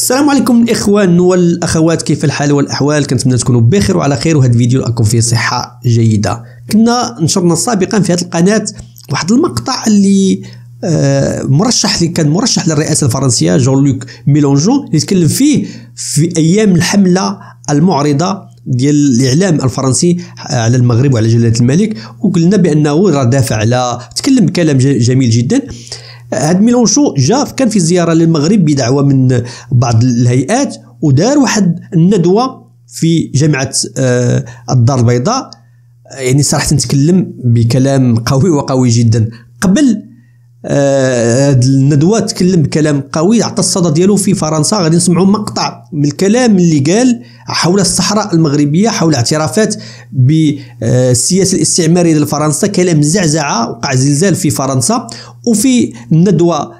السلام عليكم الاخوان والاخوات، كيف الحال والاحوال؟ كنتمنى تكونوا بخير وعلى خير، وهذا الفيديو راكم فيه صحه جيده. كنا نشرنا سابقا في هذه القناه واحد المقطع اللي كان مرشح للرئاسه الفرنسيه جون لوك ميلونجون، اللي يتكلم فيه في ايام الحمله المعرضه ديال الاعلام الفرنسي على المغرب وعلى جلاله الملك، وقلنا بانه راه دافع على تكلم بكلام جميل جدا. هاد ميلونشو كان في زياره للمغرب بدعوه من بعض الهيئات، ودار واحد الندوه في جامعه الدار البيضاء. يعني صراحه نتكلم بكلام قوي جدا. قبل هاد الندوه تكلم بكلام قوي، عطى الصدى ديالو في فرنسا. غادي نسمعوا مقطع من الكلام اللي قال حول الصحراء المغربيه، حول اعترافات بالسياسه الاستعماريه ديال فرنسا، كلام زعزعه. وقع زلزال في فرنسا. وفي الندوه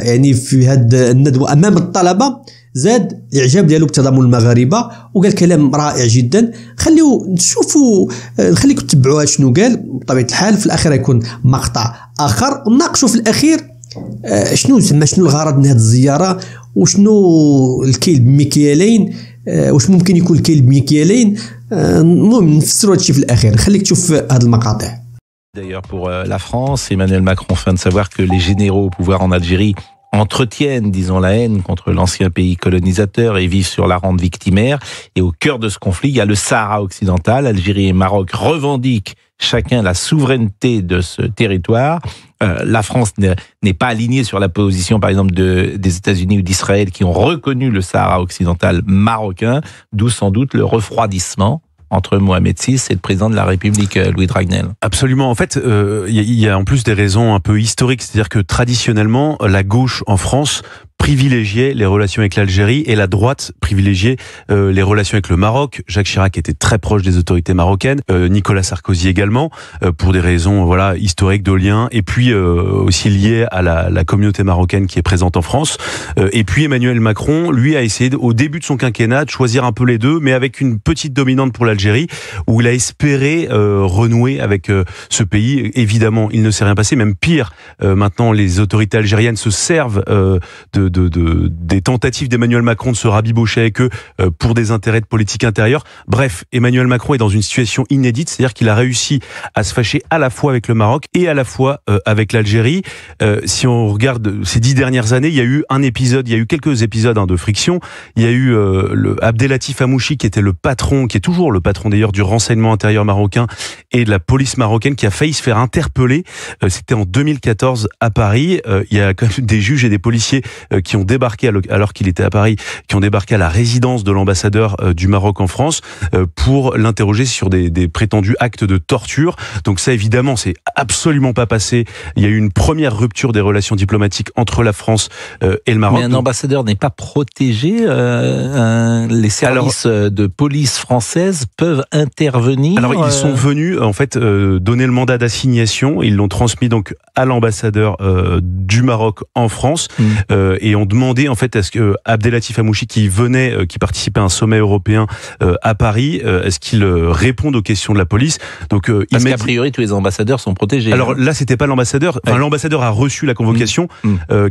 يعني في هاد الندوه امام الطلبه زاد الاعجاب ديالو بتضامن المغاربه، وقال كلام رائع جدا. خليو نشوفوا، نخليكم تتبعوا شنو قال. بطبيعه الحال في الاخير يكون مقطع اخر، ونناقشوا في الاخير شنو الغرض من هذه الزياره، وشنو الكيل بمكيالين، واش ممكن يكون الكيل بمكيالين. المهم نفسروا هذا الشيء في الاخير. نخليك تشوف هذه المقاطع. D'ailleurs, pour la France, Emmanuel Macron feint de savoir que les généraux au pouvoir en Algérie entretiennent, disons, la haine contre l'ancien pays colonisateur et vivent sur la rente victimaire. Et au cœur de ce conflit, il y a le Sahara occidental. Algérie et Maroc revendiquent chacun la souveraineté de ce territoire. La France n'est pas alignée sur la position, par exemple, des États-Unis ou d'Israël qui ont reconnu le Sahara occidental marocain, d'où sans doute le refroidissement entre Mohamed VI et le président de la République, Louis Dragnel. Absolument. En fait, il y a en plus des raisons un peu historiques. C'est-à-dire que traditionnellement, la gauche en France privilégiait les relations avec l'Algérie et la droite privilégiait les relations avec le Maroc. Jacques Chirac était très proche des autorités marocaines, Nicolas Sarkozy également, pour des raisons historiques de liens, et puis aussi liées à la communauté marocaine qui est présente en France. Et puis Emmanuel Macron, lui, a essayé au début de son quinquennat de choisir un peu les deux, mais avec une petite dominante pour l'Algérie, où il a espéré renouer avec ce pays. Évidemment, il ne s'est rien passé, même pire. Maintenant, les autorités algériennes se servent des tentatives d'Emmanuel Macron de se rabibocher avec eux pour des intérêts de politique intérieure. Bref, Emmanuel Macron est dans une situation inédite, c'est-à-dire qu'il a réussi à se fâcher à la fois avec le Maroc et à la fois avec l'Algérie. Si on regarde ces 10 dernières années, il y a eu quelques épisodes de friction. Il y a eu le Abdelatif Hamouchi, qui était le patron, qui est toujours le patron d'ailleurs du renseignement intérieur marocain et de la police marocaine, qui a failli se faire interpeller. C'était en 2014 à Paris. Il y a quand même des juges et des policiers qui ont débarqué alors qu'il était à Paris, qui ont débarqué à la résidence de l'ambassadeur du Maroc en France pour l'interroger sur des prétendus actes de torture. Donc ça, évidemment, c'est absolument pas passé. Il y a eu une première rupture des relations diplomatiques entre la France et le Maroc. Mais un ambassadeur n'est pas protégé. Les services de police française peuvent intervenir. Alors ils sont venus en fait donner le mandat d'assignation. Ils l'ont transmis donc à l'ambassadeur du Maroc en France. Et ont demandé en fait à ce que Abdelatif Hamouchi, qui participait à un sommet européen à Paris, est-ce qu'il réponde aux questions de la police. Donc parce qu'a priori tous les ambassadeurs sont protégés. Alors là, c'était pas l'ambassadeur. Enfin, l'ambassadeur a reçu la convocation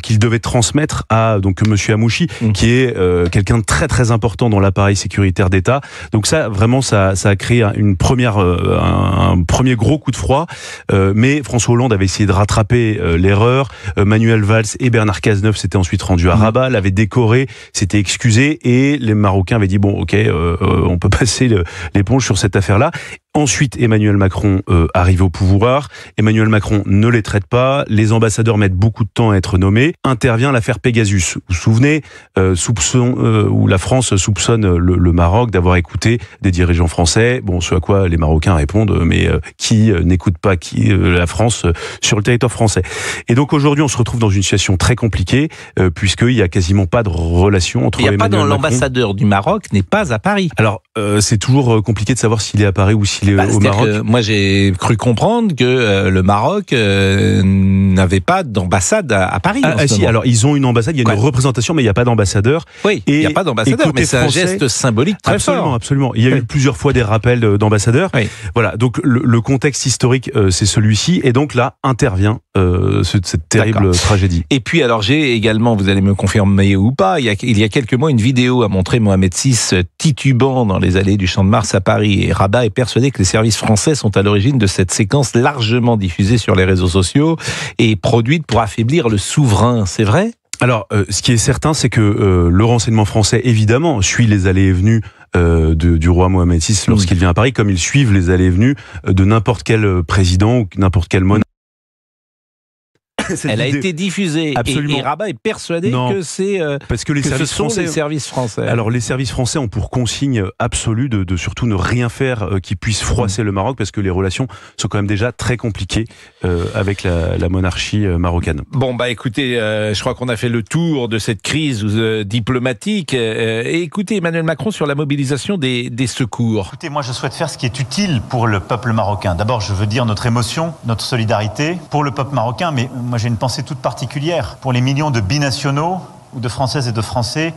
qu'il devait transmettre à donc monsieur Hamouchi, qui est quelqu'un de très très important dans l'appareil sécuritaire d'État. Donc ça, vraiment, ça a créé un premier gros coup de froid. Mais François Hollande avait essayé de rattraper l'erreur. Manuel Valls et Bernard Cazeneuve s'étaient ensuite rendu à Rabat, l'avait décoré, s'était excusé, et les Marocains avaient dit bon, ok, on peut passer l'éponge sur cette affaire-là. Ensuite, Emmanuel Macron arrive au pouvoir. Emmanuel Macron ne les traite pas. Les ambassadeurs mettent beaucoup de temps à être nommés. Intervient l'affaire Pegasus. Vous vous souvenez, où la France soupçonne le Maroc d'avoir écouté des dirigeants français. Bon, ce à quoi les Marocains répondent, mais qui n'écoute pas la France sur le territoire français. Et donc aujourd'hui, on se retrouve dans une situation très compliquée, puisqu'il n'y a quasiment pas de relation entre Emmanuel Macron... L'ambassadeur du Maroc n'est pas à Paris. Alors, c'est toujours compliqué de savoir s'il est à Paris ou s'il est au Maroc. Moi, j'ai cru comprendre que le Maroc n'avait pas d'ambassade à Paris. Si, alors ils ont une ambassade, il y a une représentation, mais il n'y a pas d'ambassadeur. Oui, il n'y a pas d'ambassadeur, mais c'est un geste symbolique très fort. Absolument. Il y a eu plusieurs fois des rappels d'ambassadeurs. Oui. Voilà, donc le contexte historique, c'est celui-ci, et donc là intervient cette terrible tragédie. Et puis, alors, j'ai également, vous allez me confirmer ou pas, il y a quelques mois, une vidéo a montré Mohamed VI titubant dans les allées du Champ de Mars à Paris. Et Rabat est persuadé que les services français sont à l'origine de cette séquence largement diffusée sur les réseaux sociaux et produite pour affaiblir le souverain. C'est vrai ? Alors, ce qui est certain, c'est que le renseignement français, évidemment, suit les allées et venues du roi Mohamed VI lorsqu'il vient à Paris, comme ils suivent les allées et venues de n'importe quel président ou n'importe quel monarque. Elle a été diffusée. Absolument. Et Rabat est persuadé que c'est parce que les services français. Alors les services français ont pour consigne absolue de surtout ne rien faire qui puisse froisser le Maroc, parce que les relations sont quand même déjà très compliquées avec la monarchie marocaine. Bon, bah écoutez, je crois qu'on a fait le tour de cette crise diplomatique. Et écoutez, Emmanuel Macron sur la mobilisation des secours. Écoutez, moi je souhaite faire ce qui est utile pour le peuple marocain. D'abord, je veux dire notre émotion, notre solidarité pour le peuple marocain, mais moi j'ai une pensée toute particulière pour les millions de binationaux ou de Françaises et de Français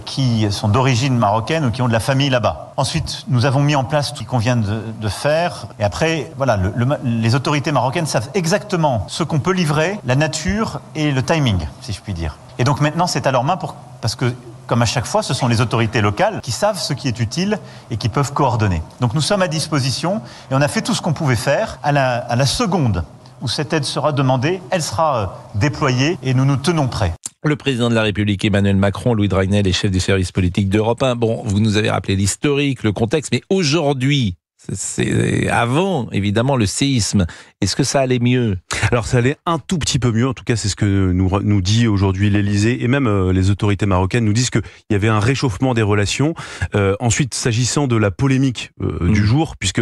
qui sont d'origine marocaine ou qui ont de la famille là-bas. Ensuite, nous avons mis en place ce qu'on vient de faire. Et après, voilà, les autorités marocaines savent exactement ce qu'on peut livrer, la nature et le timing, si je puis dire. Et donc maintenant, c'est à leur main parce que, comme à chaque fois, ce sont les autorités locales qui savent ce qui est utile et qui peuvent coordonner. Donc nous sommes à disposition et on a fait tout ce qu'on pouvait faire à la seconde où cette aide sera demandée, elle sera déployée et nous nous tenons prêts. Le président de la République, Emmanuel Macron, Louis Dragnel, est chef du service politique d'Europe 1. Bon, vous nous avez rappelé l'historique, le contexte, mais aujourd'hui, c'est avant, évidemment, le séisme. Est-ce que ça allait mieux ? Alors ça allait un tout petit peu mieux, en tout cas c'est ce que nous dit aujourd'hui l'Élysée, et même les autorités marocaines nous disent qu'il y avait un réchauffement des relations. Ensuite, s'agissant de la polémique du jour, puisque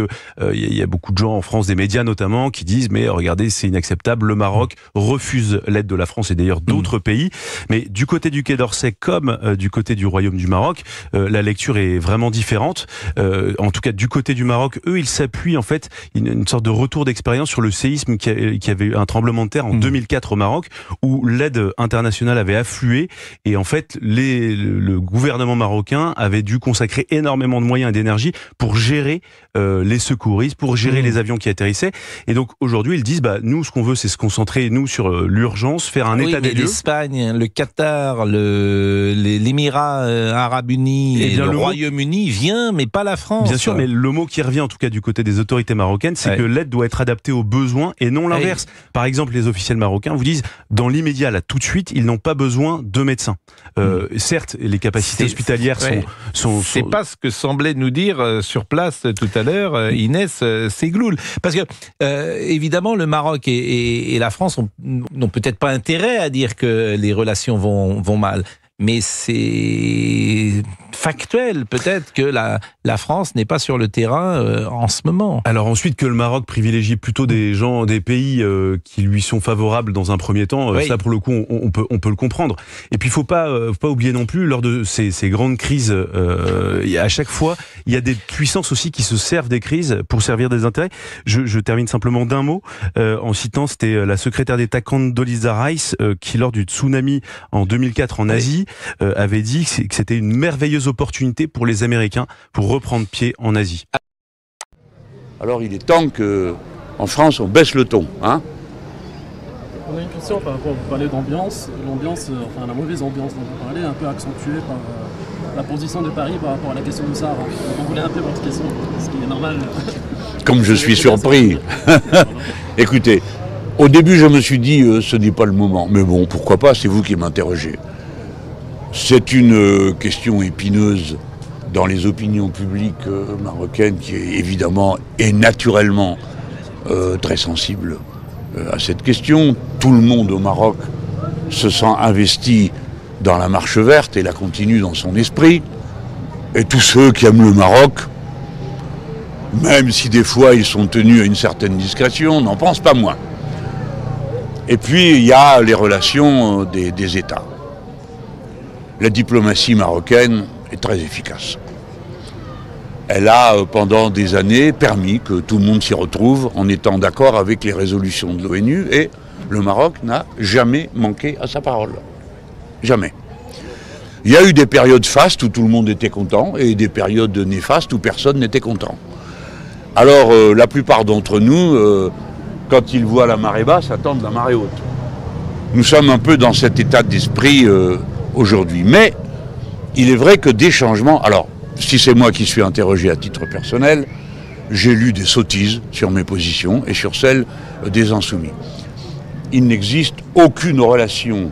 il y a beaucoup de gens en France, des médias notamment, qui disent mais regardez, c'est inacceptable, le Maroc refuse l'aide de la France et d'ailleurs d'autres pays. Mais du côté du Quai d'Orsay comme du côté du Royaume du Maroc, la lecture est vraiment différente. En tout cas du côté du Maroc, eux ils s'appuient en fait une sorte de retour d'expérience sur le séisme qui avait eu un tremblement de terre en 2004 au Maroc, où l'aide internationale avait afflué, et en fait le gouvernement marocain avait dû consacrer énormément de moyens et d'énergie pour gérer les secouristes, pour gérer les avions qui atterrissaient. Et donc aujourd'hui ils disent nous ce qu'on veut c'est se concentrer nous sur l'urgence, faire un état des lieux. L'Espagne, le Qatar, l'Émirat Arabes Unis et le Royaume-Uni vient, mais pas la France. Bien sûr, mais le mot qui revient en tout cas du côté des autorités marocaines, c'est que l'aide doit être adaptée aux besoins et non l'inverse. Par exemple, les officiels marocains vous disent, dans l'immédiat, là, tout de suite, ils n'ont pas besoin de médecins. Certes, les capacités hospitalières sont... C'est pas ce que semblait nous dire sur place tout à l'heure Inès Segloul. Parce que, évidemment, le Maroc et la France n'ont peut-être pas intérêt à dire que les relations vont mal. Mais c'est factuel, peut-être, que la France n'est pas sur le terrain en ce moment. Alors ensuite, que le Maroc privilégie plutôt des pays qui lui sont favorables dans un premier temps, ça pour le coup, on peut le comprendre. Et puis il faut pas oublier non plus, lors de ces grandes crises, à chaque fois, il y a des puissances aussi qui se servent des crises pour servir des intérêts. Je termine simplement d'un mot, en citant, c'était la secrétaire d'État Condoleezza Rice, qui lors du tsunami en 2004 en Asie, avait dit que c'était une merveilleuse opportunité pour les Américains pour reprendre pied en Asie. Alors il est temps qu'en France on baisse le ton, hein. On a une question par rapport, vous parlez d'ambiance, la mauvaise ambiance dont vous parlez, un peu accentuée par la position de Paris par rapport à la question du Sahara. Donc on voulait un peu votre question, ce qui est normal. Comme je suis surpris. Écoutez, au début je me suis dit ce n'est pas le moment, mais bon, pourquoi pas, c'est vous qui m'interrogez. C'est une question épineuse dans les opinions publiques marocaines qui est évidemment et naturellement très sensible à cette question. Tout le monde au Maroc se sent investi dans la marche verte et la continue dans son esprit. Et tous ceux qui aiment le Maroc, même si des fois ils sont tenus à une certaine discrétion, n'en pensent pas moins. Et puis il y a les relations des États. La diplomatie marocaine est très efficace. Elle a, pendant des années, permis que tout le monde s'y retrouve en étant d'accord avec les résolutions de l'ONU, et le Maroc n'a jamais manqué à sa parole. Jamais. Il y a eu des périodes fastes où tout le monde était content et des périodes néfastes où personne n'était content. Alors, la plupart d'entre nous, quand ils voient la marée basse, attendent la marée haute. Nous sommes un peu dans cet état d'esprit aujourd'hui. Mais il est vrai que des changements... Alors, si c'est moi qui suis interrogé à titre personnel, j'ai lu des sottises sur mes positions et sur celles des insoumis. Il n'existe aucune relation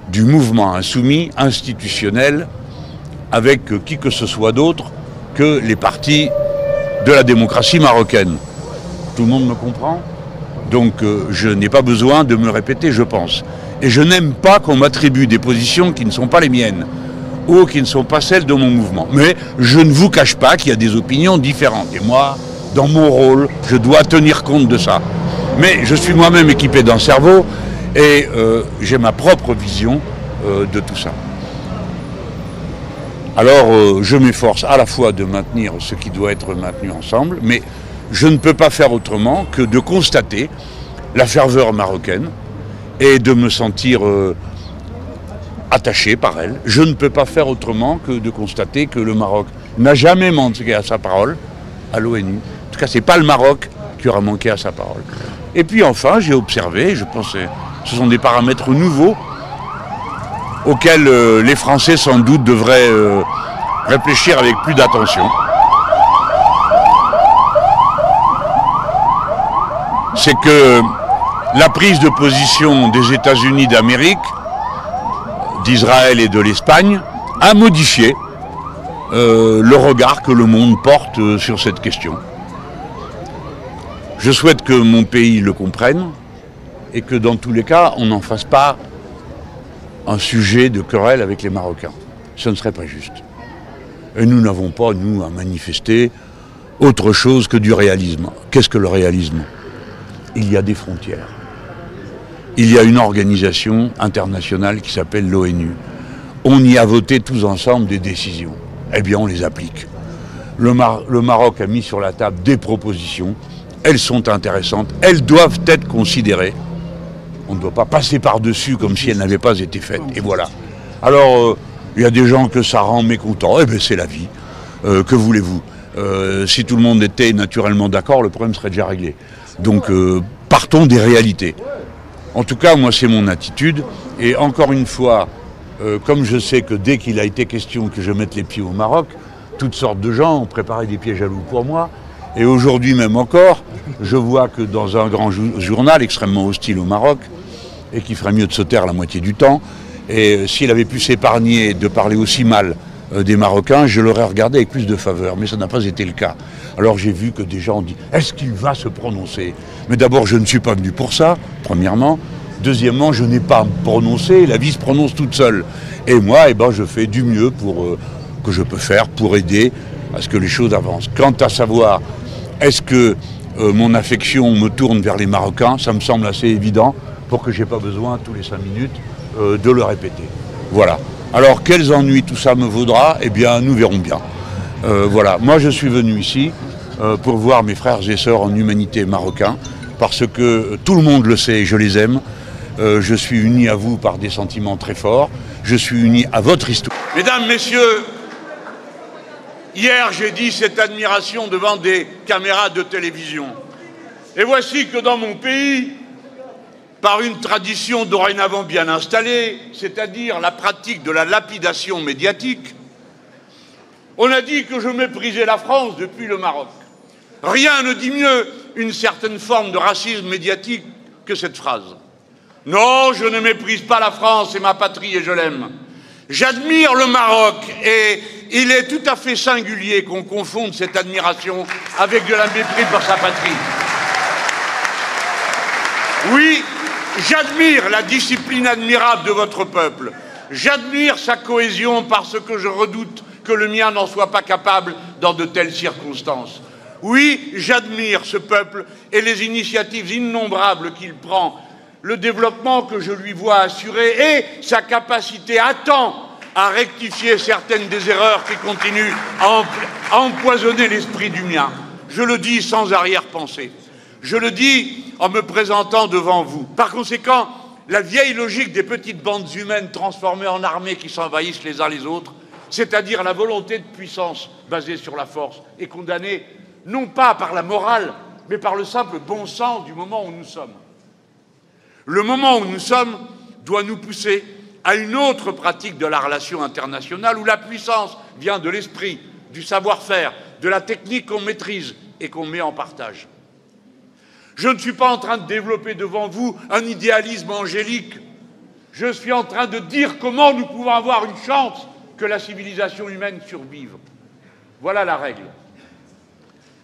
du mouvement insoumis institutionnel avec qui que ce soit d'autre que les partis de la démocratie marocaine. Tout le monde me comprend ? Donc je n'ai pas besoin de me répéter, je pense. Et je n'aime pas qu'on m'attribue des positions qui ne sont pas les miennes ou qui ne sont pas celles de mon mouvement. Mais je ne vous cache pas qu'il y a des opinions différentes. Et moi, dans mon rôle, je dois tenir compte de ça. Mais je suis moi-même équipé d'un cerveau et j'ai ma propre vision de tout ça. Alors je m'efforce à la fois de maintenir ce qui doit être maintenu ensemble, mais je ne peux pas faire autrement que de constater la ferveur marocaine et de me sentir attaché par elle. Je ne peux pas faire autrement que de constater que le Maroc n'a jamais manqué à sa parole à l'ONU. En tout cas, ce n'est pas le Maroc qui aura manqué à sa parole. Et puis enfin, j'ai observé, je pense que ce sont des paramètres nouveaux auxquels les Français sans doute devraient réfléchir avec plus d'attention. C'est que la prise de position des États-Unis d'Amérique, d'Israël et de l'Espagne a modifié le regard que le monde porte sur cette question. Je souhaite que mon pays le comprenne et que dans tous les cas, on n'en fasse pas un sujet de querelle avec les Marocains. Ce ne serait pas juste. Et nous n'avons pas, nous, à manifester autre chose que du réalisme. Qu'est-ce que le réalisme ? Il y a des frontières. Il y a une organisation internationale qui s'appelle l'ONU. On y a voté tous ensemble des décisions. Eh bien, on les applique. Le Maroc a mis sur la table des propositions. Elles sont intéressantes. Elles doivent être considérées. On ne doit pas passer par-dessus comme si elles n'avaient pas été faites. Et voilà. Alors, il y a des gens que ça rend mécontents. Eh bien, c'est la vie. Que voulez-vous ? Si tout le monde était naturellement d'accord, le problème serait déjà réglé. Donc, partons des réalités. En tout cas, moi, c'est mon attitude. Et encore une fois, comme je sais que dès qu'il a été question que je mette les pieds au Maroc, toutes sortes de gens ont préparé des pièges à loups pour moi. Et aujourd'hui même encore, je vois que dans un grand journal extrêmement hostile au Maroc, et qui ferait mieux de se taire la moitié du temps, et s'il avait pu s'épargner de parler aussi mal des Marocains, je l'aurais regardé avec plus de faveur, mais ça n'a pas été le cas. Alors j'ai vu que des gens ont dit « Est-ce qu'il va se prononcer ?» Mais d'abord, je ne suis pas venu pour ça, premièrement. Deuxièmement, je n'ai pas à me prononcer, la vie se prononce toute seule. Et moi, je fais du mieux que je peux faire pour aider à ce que les choses avancent. Quant à savoir, est-ce que mon affection me tourne vers les Marocains, ça me semble assez évident pour que je n'ai pas besoin, tous les 5 minutes, de le répéter. Voilà. Alors, quels ennuis tout ça me vaudra ? Eh bien, nous verrons bien. Voilà. Moi, je suis venu ici pour voir mes frères et sœurs en humanité marocains, parce que tout le monde le sait et je les aime. Je suis uni à vous par des sentiments très forts. Je suis uni à votre histoire. Mesdames, Messieurs, hier j'ai dit cette admiration devant des caméras de télévision. Et voici que dans mon pays, par une tradition dorénavant bien installée, c'est-à-dire la pratique de la lapidation médiatique, on a dit que je méprisais la France depuis le Maroc. Rien ne dit mieux une certaine forme de racisme médiatique que cette phrase. Non, je ne méprise pas la France et ma patrie et je l'aime. J'admire le Maroc et il est tout à fait singulier qu'on confonde cette admiration avec de la mépris pour sa patrie. Oui, j'admire la discipline admirable de votre peuple. J'admire sa cohésion parce que je redoute que le mien n'en soit pas capable dans de telles circonstances. Oui, j'admire ce peuple et les initiatives innombrables qu'il prend, le développement que je lui vois assurer et sa capacité à temps à rectifier certaines des erreurs qui continuent à empoisonner l'esprit du mien. Je le dis sans arrière-pensée. Je le dis en me présentant devant vous. Par conséquent, la vieille logique des petites bandes humaines transformées en armées qui s'envahissent les uns les autres, c'est-à-dire la volonté de puissance basée sur la force, est condamnée non pas par la morale, mais par le simple bon sens du moment où nous sommes. Le moment où nous sommes doit nous pousser à une autre pratique de la relation internationale où la puissance vient de l'esprit, du savoir-faire, de la technique qu'on maîtrise et qu'on met en partage. Je ne suis pas en train de développer devant vous un idéalisme angélique. Je suis en train de dire comment nous pouvons avoir une chance que la civilisation humaine survive. Voilà la règle.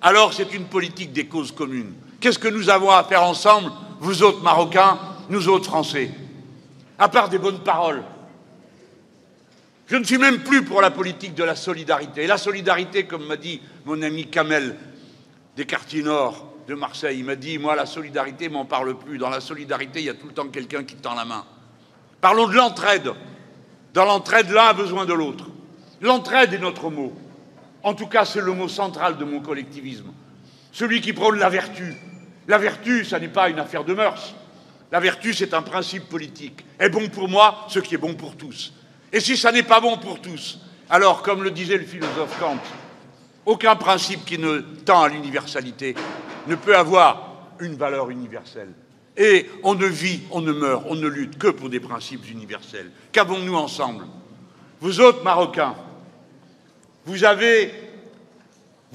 Alors c'est une politique des causes communes. Qu'est-ce que nous avons à faire ensemble, vous autres Marocains, nous autres Français? À part des bonnes paroles. Je ne suis même plus pour la politique de la solidarité. Et la solidarité, comme m'a dit mon ami Kamel des quartiers nord de Marseille, il m'a dit, moi la solidarité m'en parle plus. Dans la solidarité, il y a tout le temps quelqu'un qui tend la main. Parlons de l'entraide. Dans l'entraide, l'un a besoin de l'autre. L'entraide est notre mot. En tout cas, c'est le mot central de mon collectivisme. Celui qui prône la vertu. La vertu, ça n'est pas une affaire de mœurs. La vertu, c'est un principe politique. Est bon pour moi ce qui est bon pour tous. Et si ça n'est pas bon pour tous, alors, comme le disait le philosophe Kant, aucun principe qui ne tend à l'universalité ne peut avoir une valeur universelle. Et on ne vit, on ne meurt, on ne lutte que pour des principes universels. Qu'avons-nous ensemble? Vous autres Marocains, vous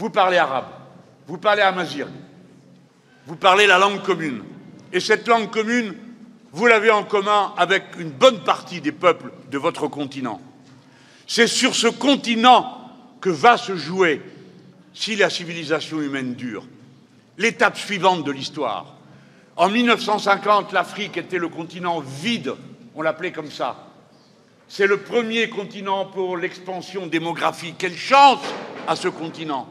parlez arabe, vous parlez amazigh, vous parlez la langue commune. Et cette langue commune, vous l'avez en commun avec une bonne partie des peuples de votre continent. C'est sur ce continent que va se jouer, si la civilisation humaine dure, l'étape suivante de l'histoire. En 1950, l'Afrique était le continent vide, on l'appelait comme ça. C'est le premier continent pour l'expansion démographique. Quelle chance à ce continent!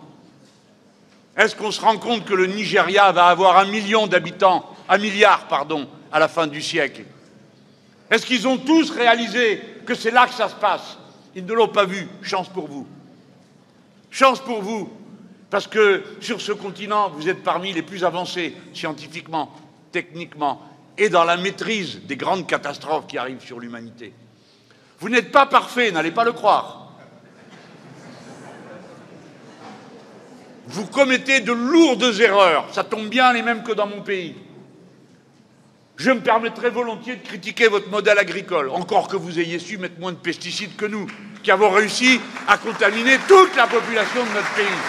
Est-ce qu'on se rend compte que le Nigeria va avoir 1 million d'habitants, 1 milliard, pardon, à la fin du siècle? Est-ce qu'ils ont tous réalisé que c'est là que ça se passe? Ils ne l'ont pas vu. Chance pour vous. Chance pour vous, parce que sur ce continent, vous êtes parmi les plus avancés scientifiquement, techniquement, et dans la maîtrise des grandes catastrophes qui arrivent sur l'humanité. Vous n'êtes pas parfait, n'allez pas le croire. Vous commettez de lourdes erreurs, ça tombe bien, les mêmes que dans mon pays. Je me permettrai volontiers de critiquer votre modèle agricole, encore que vous ayez su mettre moins de pesticides que nous, qui avons réussi à contaminer toute la population de notre pays.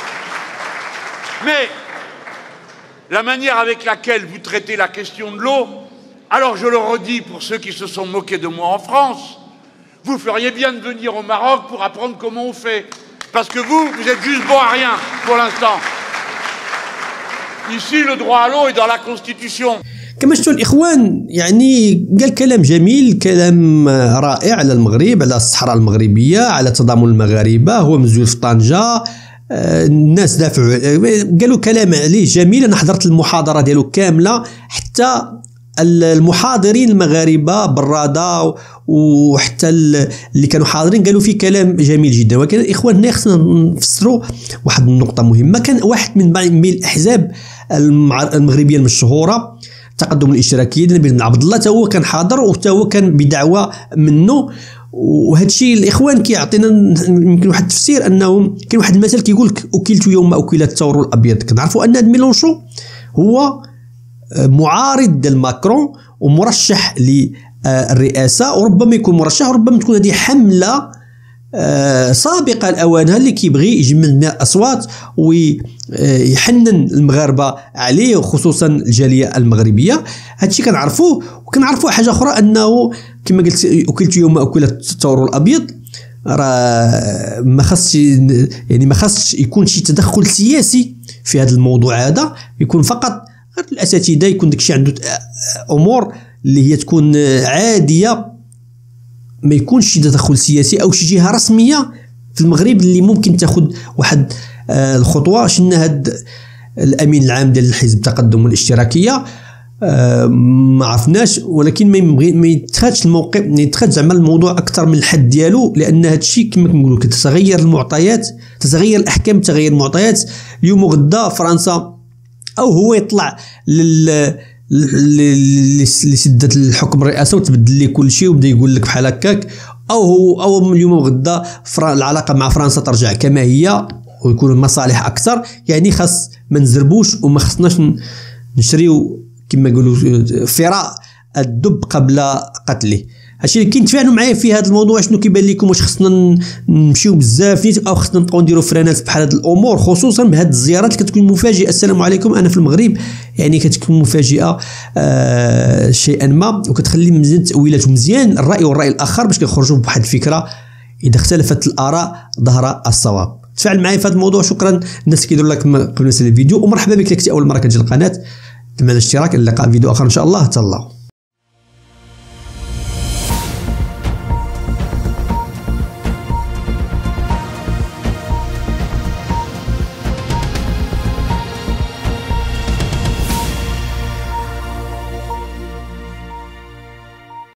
Mais la manière avec laquelle vous traitez la question de l'eau, alors je le redis pour ceux qui se sont moqués de moi en France, vous feriez bien de venir au Maroc pour apprendre comment on fait. Parce que vous êtes juste bon à rien pour l'instant. Ici, le droit à l'eau est dans la Constitution. كما شفتوا الإخوان يعني قال كلام جميل، كلام رائع على المغرب، على الصحراء المغربية، على تضامن المغاربة. هو مزول في طنجة، الناس دافعوا، قالوا كلام عليه جميل. أنا حضرت المحاضرة ديالو كاملة، حتى المحاضرين المغاربة برادة وحتى اللي كانوا حاضرين قالوا فيه كلام جميل جدا. ولكن الإخوان هنا خصنا نفسروا واحد النقطة مهمة. كان واحد من الأحزاب المغربية المشهورة، التقدم الاشتراكي، بن عبد الله، تا هو كان حاضر وتا هو كان بدعوة منه. وهذا الشيء الإخوان كيعطينا يمكن واحد التفسير، أنه كاين واحد المثل كيقول لك أكلت يوم ما أكل الثور الأبيض. كنعرفوا أن ميلونشو هو معارض ديال ماكرون ومرشح للرئاسة، وربما يكون مرشح، وربما تكون هذه حملة سابقة لأوانها اللي كيبغي يجمع الأصوات ويحنن المغاربة عليه، وخصوصا الجالية المغربية. هادشي كنعرفوه. وكنعرفوا حاجة أخرى، أنه كما قلت أكلت يوم أكل الثور الأبيض، راه ما خاصش يكون شي تدخل سياسي في هذا الموضوع هذا. يكون فقط الأساتذة، يكون داكشي عنده أمور اللي هي تكون عادية، ما يكونش شي تدخل سياسي أو شي جهة رسمية في المغرب اللي ممكن تاخذ واحد الخطوة. شنا هاد الأمين العام ديال الحزب التقدم الاشتراكية ما عرفناش، ولكن ما يتخذش الموقف، ما يتخذ زعما الموضوع اكثر من الحد ديالو، لان هذا الشيء كما كنقولوا كتتغير المعطيات، تتغير الاحكام، تغير المعطيات. اليوم وغدا فرنسا او هو يطلع لسده الحكم الرئاسه وتبدل لي كل شيء وبدا يقول لك بحال هكاك، او اليوم وغدا العلاقه مع فرنسا ترجع كما هي ويكون المصالح اكثر. يعني خاص ما نزربوش وما خصناش نشريو كما يقولوا فراء الدب قبل قتله. هادشي اللي كيتفاعلوا معايا في هذا الموضوع. شنو كيبان لكم؟ واش خصنا نمشيو بزاف نيت او خصنا نبقاو نديروا فرانات بحال هاد الامور، خصوصا بهاد الزيارات اللي كتكون مفاجئه؟ السلام عليكم، انا في المغرب، يعني كتكون مفاجئه شيئا ما، وكتخلي مزيان تاويلات ومزيان الراي والراي الاخر باش كنخرجوا بواحد الفكره اذا اختلفت الاراء ظهر الصواب. تفاعل معايا في هذا الموضوع. شكرا الناس اللي كيديروا لايك قبل ما نسال الفيديو، ومرحبا بك اللي كنتي اول مره كتجي القناه. اتمنى الاشتراك. اللقاء فيديو اخر ان شاء الله. تهلاو.